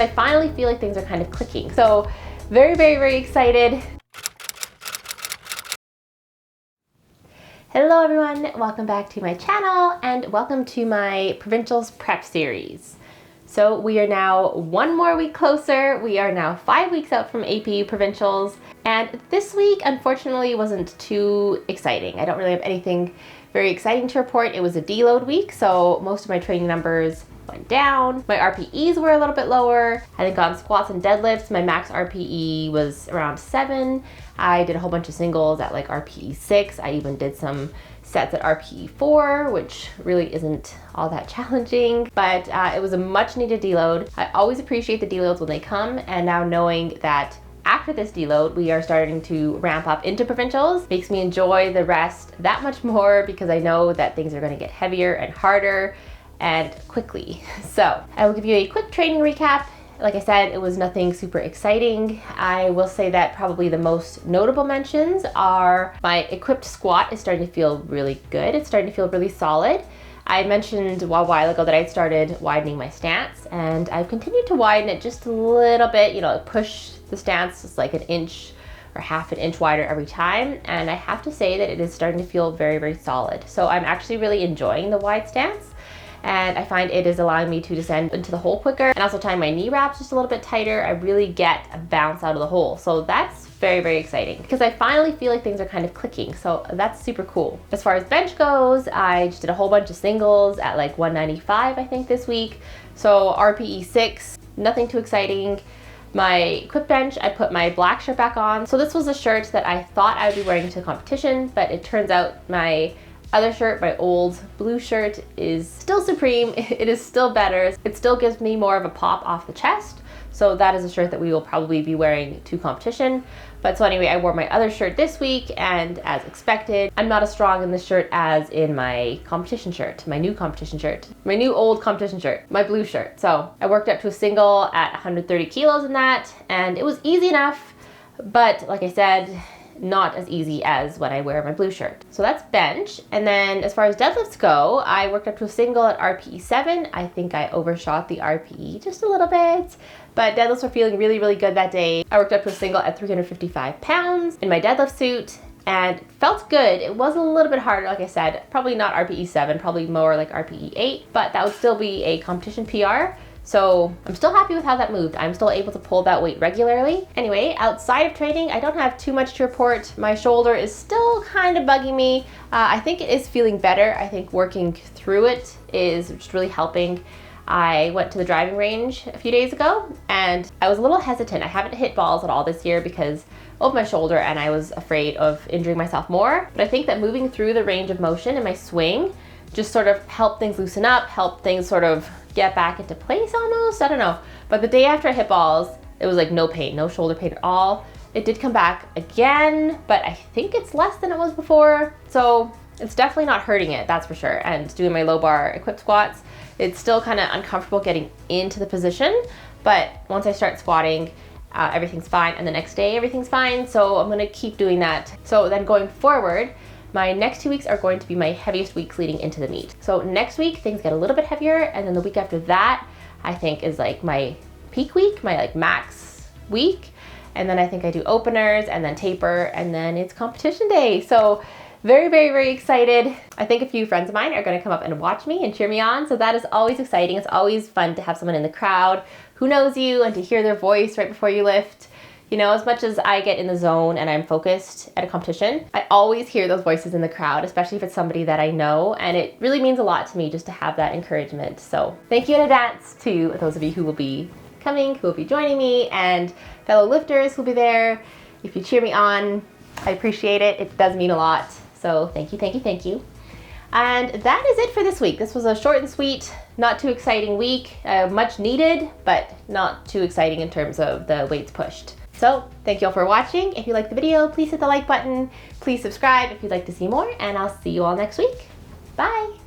I finally feel like things are kind of clicking. So very, very, very excited. Hello everyone, welcome back to my channel and welcome to my Provincials prep series. So we are now one more week closer. We are now 5 weeks out from AP Provincials, and this week unfortunately wasn't too exciting. I don't really have anything very exciting to report. It was a deload week, so most of my training numbers went down. My RPEs were a little bit lower. I think on squats and deadlifts, my max RPE was around 7. I did a whole bunch of singles at like RPE 6. I even did some sets at RPE 4, which really isn't all that challenging, but it was a much needed deload. I always appreciate the deloads when they come, and now knowing that after this deload, we are starting to ramp up into Provincials makes me enjoy the rest that much more, because I know that things are going to get heavier and harder and quickly. So I will give you a quick training recap. Like I said, it was nothing super exciting. I will say that probably the most notable mentions are my equipped squat is starting to feel really good. It's starting to feel really solid. I mentioned a while ago that I'd started widening my stance, and I've continued to widen it just a little bit, you know, push the stance just like an inch or half an inch wider every time. And I have to say that it is starting to feel very, very solid. So I'm actually really enjoying the wide stance. And I find it is allowing me to descend into the hole quicker, and also tying my knee wraps just a little bit tighter. I really get a bounce out of the hole. So that's very, very exciting, because I finally feel like things are kind of clicking. So that's super cool. As far as bench goes, I just did a whole bunch of singles at like 195, I think, this week. So RPE 6, nothing too exciting. My equipped bench, I put my black shirt back on. So this was a shirt that I thought I would be wearing to competition, but it turns out my other shirt, my old blue shirt, is still supreme. It is still better. It still gives me more of a pop off the chest. So that is a shirt that we will probably be wearing to competition. But so anyway, I wore my other shirt this week, and as expected, I'm not as strong in this shirt as in my competition shirt, my new competition shirt, my new old competition shirt, my blue shirt. So I worked up to a single at 130 kilos in that, and it was easy enough, but like I said, not as easy as when I wear my blue shirt. So that's bench. And then as far as deadlifts go, I worked up to a single at RPE 7. I think I overshot the RPE just a little bit, but deadlifts were feeling really, really good that day. I worked up to a single at 355 pounds in my deadlift suit, and felt good. It was a little bit harder, like I said, probably not RPE 7, probably more like RPE 8, but that would still be a competition PR. So I'm still happy with how that moved. I'm still able to pull that weight regularly. Anyway, outside of training, I don't have too much to report. My shoulder is still kind of bugging me. I think it is feeling better. I think working through it is just really helping. I went to the driving range a few days ago, and I was a little hesitant. I haven't hit balls at all this year because of my shoulder, and I was afraid of injuring myself more. But I think that moving through the range of motion in my swing just sort of helped things loosen up, helped things sort of get back into place almost. I don't know. But the day after I hit balls, it was like no pain, no shoulder pain at all. It did come back again, but I think it's less than it was before. So it's definitely not hurting it, that's for sure. And doing my low bar equipped squats, it's still kind of uncomfortable getting into the position. But once I start squatting, everything's fine. And the next day, everything's fine. So I'm gonna keep doing that. So then going forward, my next 2 weeks are going to be my heaviest weeks leading into the meet. So next week, things get a little bit heavier, and then the week after that, I think is like my peak week, my like max week. And then I think I do openers and then taper, and then it's competition day. So very, very, very excited. I think a few friends of mine are gonna come up and watch me and cheer me on. So that is always exciting. It's always fun to have someone in the crowd who knows you and to hear their voice right before you lift. You know, as much as I get in the zone and I'm focused at a competition, I always hear those voices in the crowd, especially if it's somebody that I know, and it really means a lot to me just to have that encouragement. So thank you in advance to those of you who will be coming, who will be joining me, and fellow lifters who will be there. If you cheer me on, I appreciate it. It does mean a lot. So thank you, thank you, thank you. And that is it for this week. This was a short and sweet, not too exciting week, much needed, but not too exciting in terms of the weights pushed. So thank you all for watching. If you liked the video, please hit the like button. Please subscribe if you'd like to see more, and I'll see you all next week. Bye.